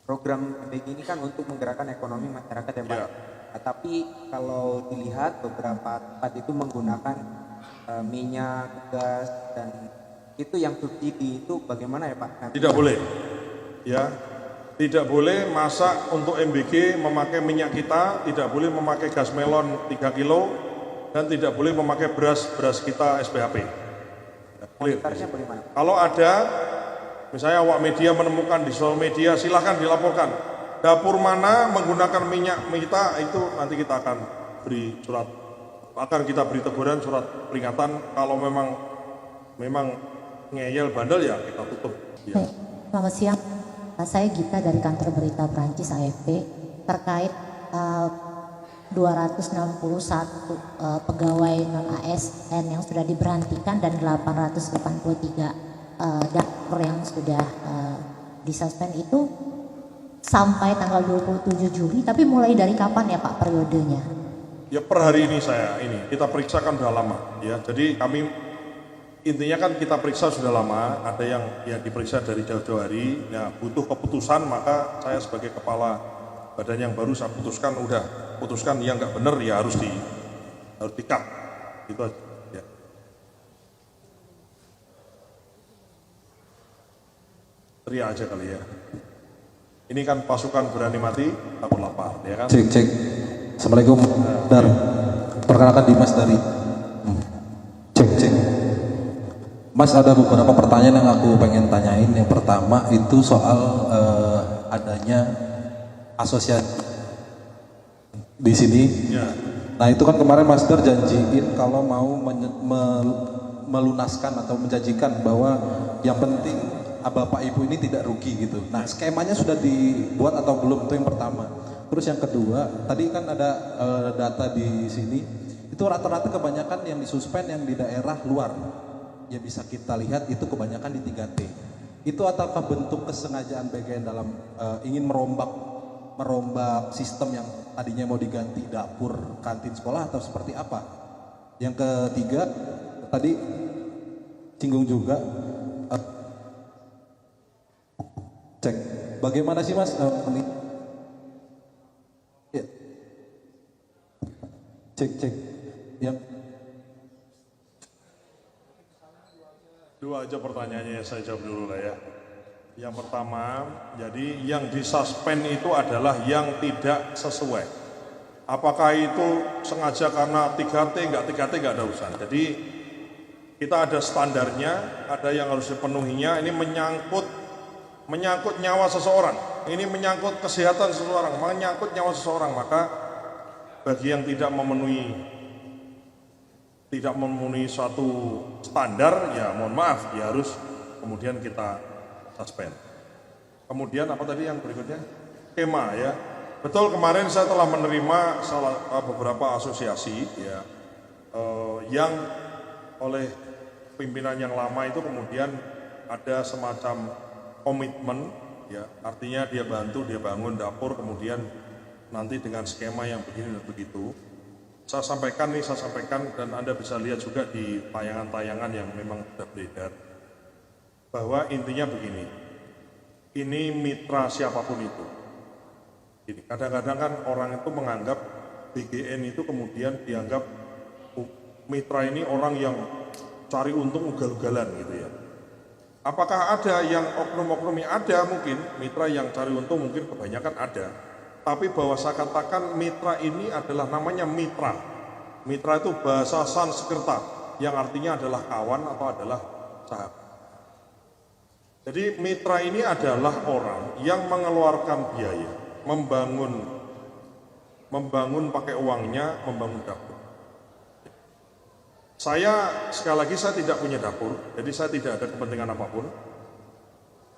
program MBG ini kan untuk menggerakkan ekonomi masyarakat ya Pak. Ya. Nah, tapi kalau dilihat beberapa tempat itu menggunakan minyak, gas, dan itu yang subsidi itu bagaimana ya Pak? Nanti Tidak boleh, ya. Tidak boleh masak untuk MBG memakai minyak kita, tidak boleh memakai gas melon 3 kilo, dan tidak boleh memakai beras kita SPHP. Clear. komentarnya bagaimana? Kalau ada, misalnya awak media menemukan di sosial media, silahkan dilaporkan. Dapur mana menggunakan minyak kita, itu nanti kita akan beri surat, akan kita beri teguran, surat peringatan. Kalau memang ngeyel bandel ya kita tutup. Ya. Baik, selamat siang. Saya Gita dari kantor berita Perancis AFP terkait 261 pegawai non-ASN yang sudah diberhentikan dan 883 dapur yang sudah disuspend itu sampai tanggal 27 Juli. Tapi mulai dari kapan ya Pak periodenya? Ya per hari ini kita periksakan sudah lama ya. Jadi kami intinya kan kita periksa sudah lama, ada yang ya diperiksa dari jauh-jauh hari. Ya butuh keputusan, maka saya sebagai kepala badan yang baru saya putuskan yang nggak benar ya harus di-cut. Gitu aja. Ya. Teriak aja kali ya. Ini kan pasukan berani mati takut lapar, ya kan? Cek. Assalamualaikum. Dar. Perkenalkan Dimas dari. Cek. Mas, ada beberapa pertanyaan yang aku pengen tanyain. Yang pertama itu soal adanya asosiasi di sini. Ya. Nah itu kan kemarin Mas Dar janjiin kalau mau melunaskan atau menjanjikan bahwa yang penting Bapak Ibu ini tidak rugi gitu. Nah skemanya sudah dibuat atau belum, itu yang pertama. Terus yang kedua, tadi kan ada data di sini, itu rata-rata kebanyakan yang disuspend yang di daerah luar. Ya bisa kita lihat itu kebanyakan di 3T. Itu ataukah bentuk kesengajaan BGN dalam ingin merombak sistem yang tadinya mau diganti dapur kantin sekolah atau seperti apa? Yang ketiga, tadi singgung juga cek bagaimana sih Mas ya. Cek yang Dua aja pertanyaannya saya jawab dulu lah ya. Yang pertama, jadi yang disuspend itu adalah yang tidak sesuai. Apakah itu sengaja karena 3T, enggak 3T enggak ada urusan. Jadi kita ada standarnya, ada yang harus dipenuhinya. Ini menyangkut nyawa seseorang. Ini menyangkut kesehatan seseorang, menyangkut nyawa seseorang. Maka bagi yang tidak memenuhi suatu standar, ya mohon maaf, ya harus kemudian kita suspend. Kemudian apa tadi yang berikutnya? Skema ya. Betul, kemarin saya telah menerima beberapa asosiasi ya yang oleh pimpinan yang lama itu kemudian ada semacam komitmen ya, artinya dia bangun dapur kemudian nanti dengan skema yang begini dan begitu. Saya sampaikan dan Anda bisa lihat juga di tayangan-tayangan yang memang sudah beredar bahwa intinya begini, ini mitra siapapun itu. Kadang-kadang kan orang itu menganggap BGN itu kemudian dianggap mitra ini orang yang cari untung ugal-ugalan gitu ya. Apakah ada yang oknum-oknumnya? Ada mungkin, mitra yang cari untung mungkin kebanyakan ada. Tapi bahwa saya katakan mitra ini adalah namanya mitra. Mitra itu bahasa Sanskerta yang artinya adalah kawan atau adalah sahabat. Jadi mitra ini adalah orang yang mengeluarkan biaya, membangun pakai uangnya, membangun dapur. Saya sekali lagi saya tidak punya dapur, jadi saya tidak ada kepentingan apapun.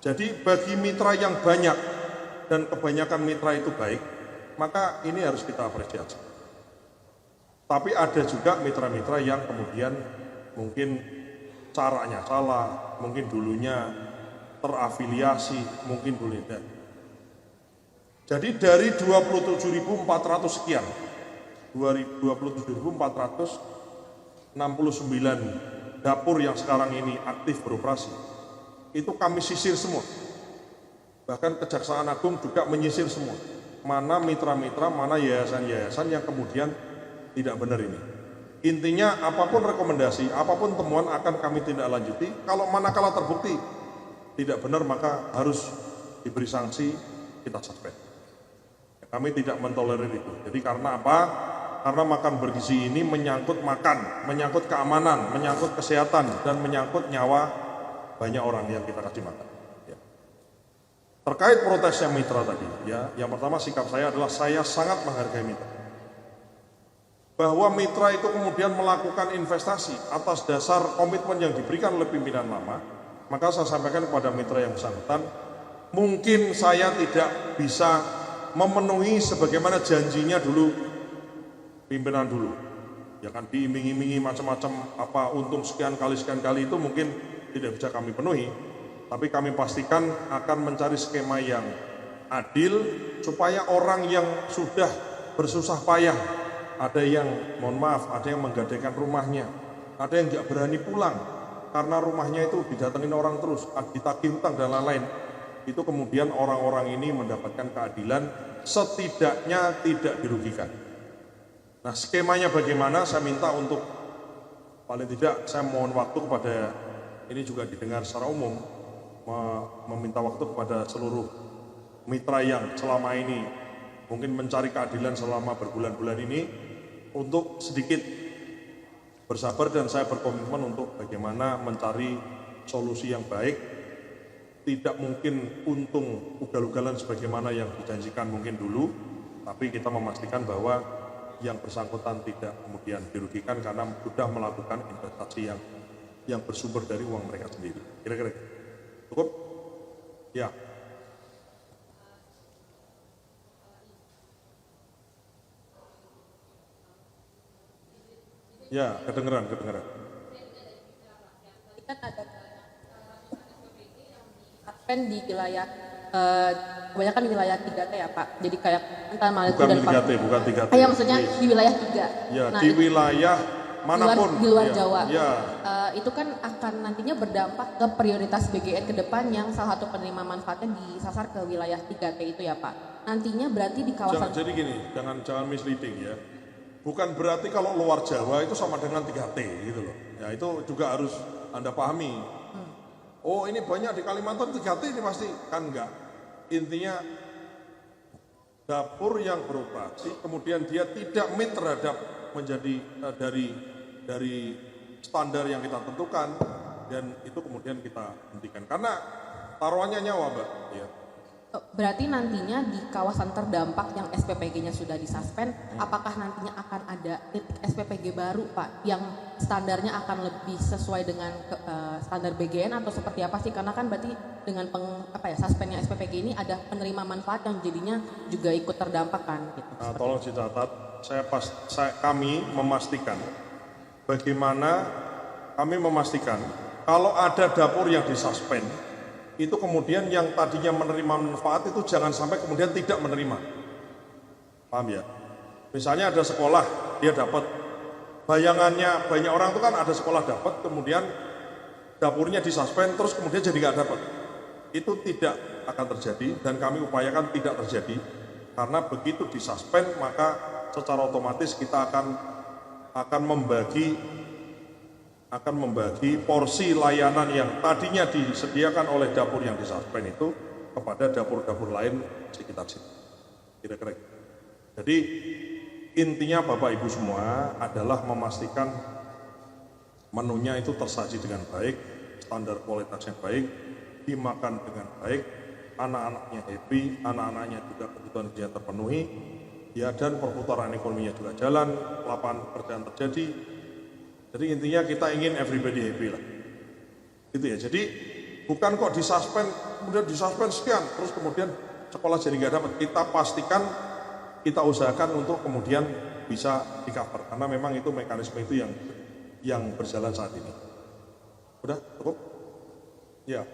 Jadi bagi mitra yang banyak dan kebanyakan mitra itu baik, maka ini harus kita apresiasi. Tapi ada juga mitra-mitra yang kemudian mungkin caranya salah, mungkin dulunya terafiliasi, mungkin dulunya. Jadi dari 27.400 sekian, 27.469 dapur yang sekarang ini aktif beroperasi, itu kami sisir semua. Bahkan Kejaksaan Agung juga menyisir semua. Mana mitra-mitra, mana yayasan-yayasan yang kemudian tidak benar ini. Intinya apapun rekomendasi, apapun temuan akan kami tindak lanjuti. Kalau manakala terbukti tidak benar maka harus diberi sanksi, kita suspend. Kami tidak mentolerir itu. Jadi karena apa? Karena makan bergizi ini menyangkut makan, menyangkut keamanan, menyangkut kesehatan, dan menyangkut nyawa banyak orang yang kita kasih makan. Ya. Terkait protesnya mitra tadi, ya, yang pertama sikap saya adalah saya sangat menghargai mitra. Bahwa mitra itu kemudian melakukan investasi atas dasar komitmen yang diberikan oleh pimpinan lama, maka saya sampaikan kepada mitra yang bersangkutan, mungkin saya tidak bisa memenuhi sebagaimana janjinya dulu pimpinan dulu, ya kan diiming-imingi macam-macam apa untung sekian kali itu mungkin tidak bisa kami penuhi, tapi kami pastikan akan mencari skema yang adil supaya orang yang sudah bersusah payah, ada yang mohon maaf, ada yang menggadaikan rumahnya, ada yang nggak berani pulang karena rumahnya itu didatengin orang terus, ditagih hutang dan lain-lain, itu kemudian orang-orang ini mendapatkan keadilan, setidaknya tidak dirugikan. Nah, skemanya bagaimana saya minta untuk paling tidak saya mohon waktu kepada, ini juga didengar secara umum, meminta waktu kepada seluruh mitra yang selama ini mungkin mencari keadilan selama berbulan-bulan ini untuk sedikit bersabar, dan saya berkomitmen untuk bagaimana mencari solusi yang baik. Tidak mungkin untung ugal-ugalan sebagaimana yang dijanjikan mungkin dulu, tapi kita memastikan bahwa yang bersangkutan tidak kemudian dirugikan karena sudah melakukan investasi yang bersumber dari uang mereka sendiri. Kira-kira cukup? Ya. Ya, kedengeran. Kita ada suspend di wilayah kebanyakan di wilayah 3T ya Pak. Jadi kayak Antara Maluku dan Papua. Bukan 3T. Ya maksudnya di wilayah 3. Ya, Nah, di wilayah manapun. Di luar ya, Jawa. Ya. Itu kan akan nantinya berdampak ke prioritas BGN ke depan yang salah satu penerima manfaatnya disasar ke wilayah 3T itu ya Pak. Nantinya berarti di kawasan... Jadi gini, jangan misleading ya. Bukan berarti kalau luar Jawa itu sama dengan 3T gitu loh. Ya itu juga harus Anda pahami. Oh ini banyak di Kalimantan 3T ini pasti, kan enggak. Intinya dapur yang beroperasi kemudian dia tidak meet terhadap menjadi dari standar yang kita tentukan, dan itu kemudian kita hentikan karena taruhannya nyawa Mbak ya. Berarti nantinya di kawasan terdampak yang SPPG-nya sudah disuspend, apakah nantinya akan ada titik SPPG baru Pak yang standarnya akan lebih sesuai dengan standar BGN atau seperti apa sih? Karena kan berarti dengan suspendnya SPPG ini ada penerima manfaat yang jadinya juga ikut terdampak kan gitu. Nah, tolong dicatat, kami memastikan bagaimana kami memastikan kalau ada dapur yang disuspend itu kemudian yang tadinya menerima manfaat itu jangan sampai kemudian tidak menerima. Paham ya? Misalnya ada sekolah, dia dapat, bayangannya banyak orang itu kan ada sekolah dapat, kemudian dapurnya disuspend, terus kemudian jadi nggak dapat. Itu tidak akan terjadi dan kami upayakan tidak terjadi, karena begitu disuspend maka secara otomatis kita akan membagi porsi layanan yang tadinya disediakan oleh dapur yang disuspend itu kepada dapur-dapur lain sekitar situ. Kira-kira. Jadi intinya Bapak Ibu semua adalah memastikan menunya itu tersaji dengan baik, standar kualitasnya baik, dimakan dengan baik, anak-anaknya happy, anak-anaknya juga kebutuhan dia terpenuhi, ya, dan perputaran ekonominya juga jalan, lapangan pekerjaan terjadi. Jadi intinya kita ingin everybody happy lah. Gitu ya. Jadi bukan kok disuspend, kemudian disuspend sekian, terus kemudian sekolah jadi nggak dapat. Kita pastikan, kita usahakan untuk kemudian bisa di cover. Karena memang itu mekanisme itu yang berjalan saat ini. Udah cukup? Ya.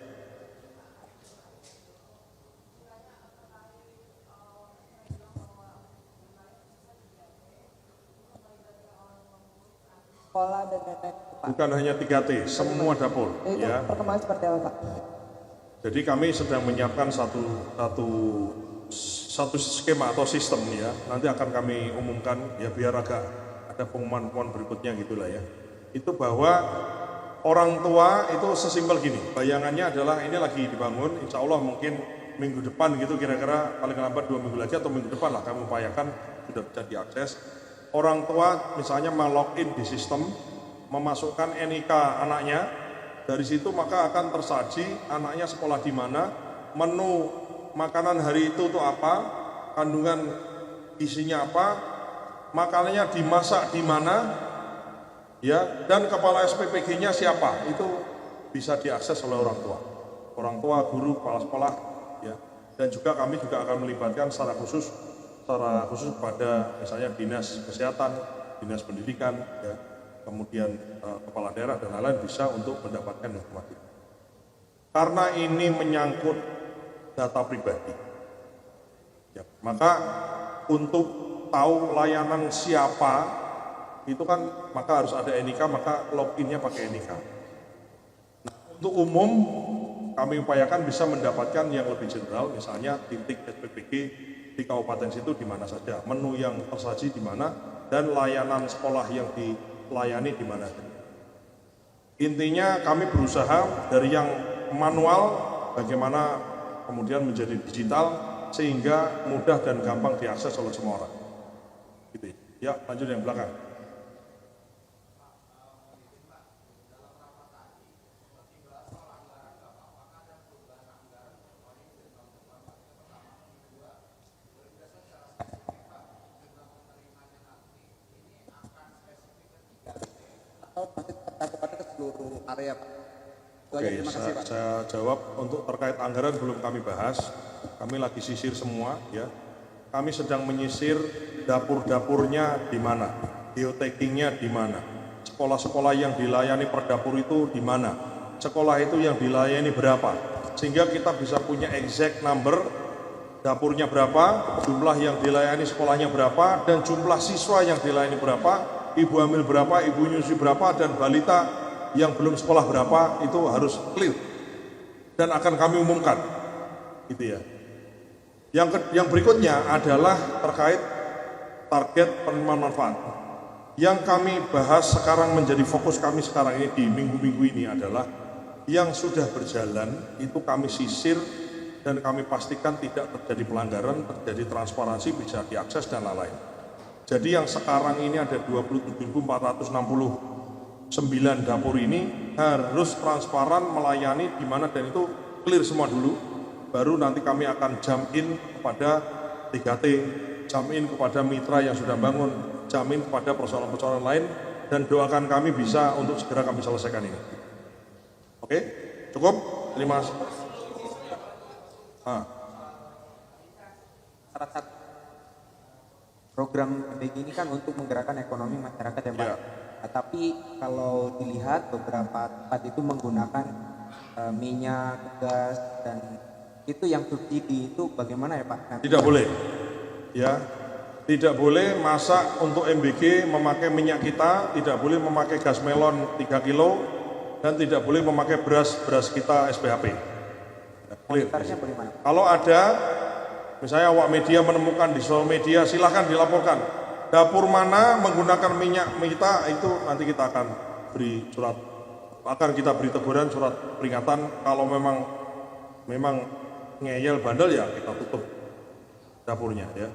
Sekolah dan lain-lain Pak. Bukan hanya 3T, semua dapur. Itu Ya. perkembangan seperti apa Pak? Jadi kami sedang menyiapkan satu skema atau sistem ya. Nanti akan kami umumkan ya biar agak ada pengumuman berikutnya gitulah ya. Itu bahwa orang tua itu sesimpel gini. Bayangannya adalah ini lagi dibangun, insya Allah mungkin minggu depan gitu kira-kira paling lambat 2 minggu lagi atau minggu depan lah kami upayakan sudah bisa diakses. Orang tua misalnya melogin di sistem, memasukkan NIK anaknya, dari situ maka akan tersaji anaknya sekolah di mana, menu makanan hari itu tuh apa, kandungan isinya apa, makanannya dimasak di mana, ya, dan kepala SPPG-nya siapa, itu bisa diakses oleh orang tua, guru, kepala sekolah, ya, dan juga kami juga akan melibatkan secara khusus pada misalnya dinas kesehatan, dinas pendidikan, ya, kemudian kepala daerah dan lain-lain bisa untuk mendapatkan informasi. Karena ini menyangkut data pribadi, ya, maka untuk tahu layanan siapa itu kan maka harus ada NIK, maka loginnya pakai NIK. Nah, untuk umum kami upayakan bisa mendapatkan yang lebih general, misalnya titik SPPG di kabupaten situ di mana saja, menu yang tersaji di mana, dan layanan sekolah yang dilayani di mana. Intinya kami berusaha dari yang manual bagaimana kemudian menjadi digital sehingga mudah dan gampang diakses oleh semua orang. Gitu ya. Lanjut yang belakang. Area Pak. Oke, saya jawab untuk terkait anggaran belum kami bahas. Kami lagi sisir semua ya. Kami sedang menyisir dapur-dapurnya di mana, geotaggingnya di mana, sekolah-sekolah yang dilayani per dapur itu di mana, sekolah itu yang dilayani berapa, sehingga kita bisa punya exact number dapurnya berapa, jumlah yang dilayani sekolahnya berapa, dan jumlah siswa yang dilayani berapa, ibu hamil berapa, ibu nyusui berapa, dan balita yang belum sekolah berapa, itu harus clear dan akan kami umumkan, gitu ya. Yang berikutnya adalah terkait target penerimaan manfaat. Yang kami bahas sekarang menjadi fokus kami sekarang ini di minggu-minggu ini adalah yang sudah berjalan itu kami sisir dan kami pastikan tidak terjadi pelanggaran, terjadi transparansi, bisa diakses dan lain-lain. Jadi yang sekarang ini ada 27.469 dapur ini harus transparan melayani di mana, dan itu clear semua dulu. Baru nanti kami akan jam in kepada 3T, jam in kepada mitra yang sudah bangun, jam in kepada persoalan-persoalan lain, dan doakan kami bisa untuk segera kami selesaikan ini. Oke, cukup? Terima kasih. Salah satu program PBG ini kan untuk menggerakkan ekonomi masyarakat ya Pak. Ya. Nah, tapi kalau dilihat beberapa tempat itu menggunakan minyak, gas, dan itu yang subsidi itu bagaimana ya Pak? Tidak boleh, ya, tidak boleh masak untuk MBG memakai minyak kita, tidak boleh memakai gas melon 3 kilo, dan tidak boleh memakai beras kita SPHP. Ya, clear. Kalau ada, misalnya awak media menemukan di sosial media, silahkan dilaporkan. Dapur mana menggunakan minyak kita, itu nanti kita akan beri surat, akan kita beri teguran, surat peringatan. Kalau memang ngeyel bandel ya kita tutup dapurnya ya.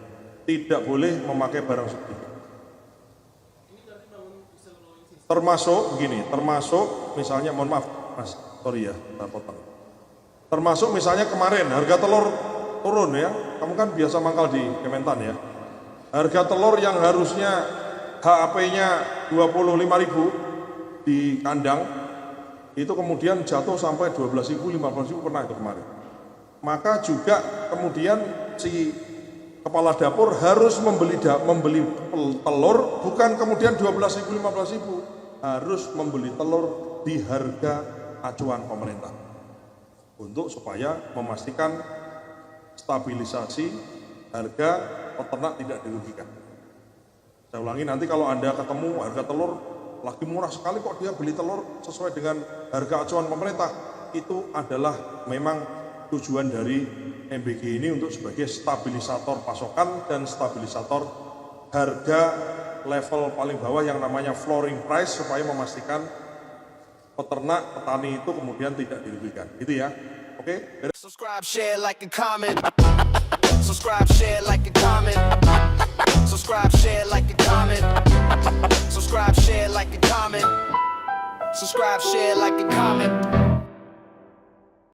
Tidak boleh memakai barang subsidi. Termasuk begini, termasuk misalnya, mohon maaf Mas, sorry ya, kita potong. Termasuk misalnya kemarin harga telur turun ya, kamu kan biasa mangkal di Kementan ya. Harga telur yang harusnya HAP-nya 25.000 di kandang, itu kemudian jatuh sampai 12.000, 15.000 pernah itu kemarin. Maka juga kemudian si kepala dapur harus membeli telur, bukan kemudian 12.000, 15.000, harus membeli telur di harga acuan pemerintah untuk supaya memastikan stabilisasi harga peternak tidak dirugikan. Saya ulangi, nanti kalau Anda ketemu harga telur lagi murah sekali kok dia beli telur sesuai dengan harga acuan pemerintah, itu adalah memang tujuan dari MBG ini untuk sebagai stabilisator pasokan dan stabilisator harga level paling bawah yang namanya flooring price, supaya memastikan peternak, petani itu kemudian tidak dirugikan. Gitu ya. Oke? Subscribe, share, like, and comment. Subscribe, share, like, and comment. Subscribe, share, like, and comment. Subscribe, share, like, and comment. Subscribe, share, like, and comment.